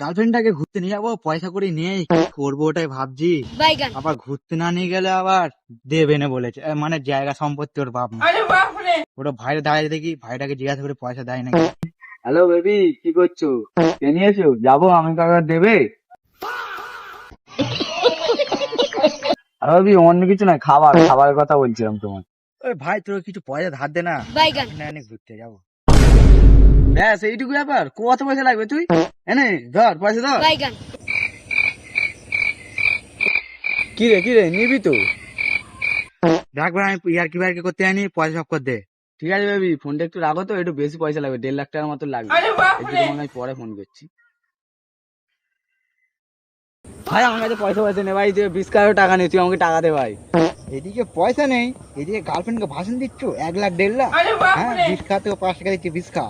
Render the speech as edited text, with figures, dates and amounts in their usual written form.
গার্লফ্রেন্ডটাকে ঘুরতে নিয়ে যাবো, পয়সা করে নেই, কি করবো ওটাই ভাবছি। বাইগান। আবার ঘুরতে না নিয়ে গেলে আবার দেবে না বলেছে, মানে জায়গা সম্পত্তি ওর বাপ না। ওটা ভাইরে দাঁড়িয়ে দেখি, ভাইটাকে জিজ্ঞাসা করে পয়সা দেয় নাকি। হ্যালো বেবি, কি করছো? কে নিয়েছো? যাবো আমি, কাকা দেবে? আরে বেবি, অন্য কিছু না, খাবারের কথা বলছিলাম তোমার। ওই ভাই, তোর কিছু পয়সা ধার দে না, বাইগান। না ঘুরতে যাবো। ব্যাস এইটুকু ব্যাপার, কত পয়সা লাগবে তুই এনে ধর, পয়সা ধর। বাইগান। কি রে নিবি তো? দেখ ভাই, আমি ইয়ার্কি করতে আনি, পয়সা সব করে দে। ঠিক আছে বেবি, ফোনটা একটু রাখো তো, একটু বেশি পয়সা লাগবে, 1.5 লাখ টাকার মতো লাগবে। আমি পরে ফোন করছি। ভাই আমার কাছে পয়সা নেই ভাই, তুই 20 টাকা নেই, তুই আমাকে টাকা দে ভাই। এদিকে পয়সা নেই, এদিকে গার্লফ্রেন্ডকে ভাষণ দিচ্ছ 1 লাখ 1.5 লাখ। হ্যাঁ, 20 খা, তোকে 5 টাকা দিচ্ছি, 20 খা।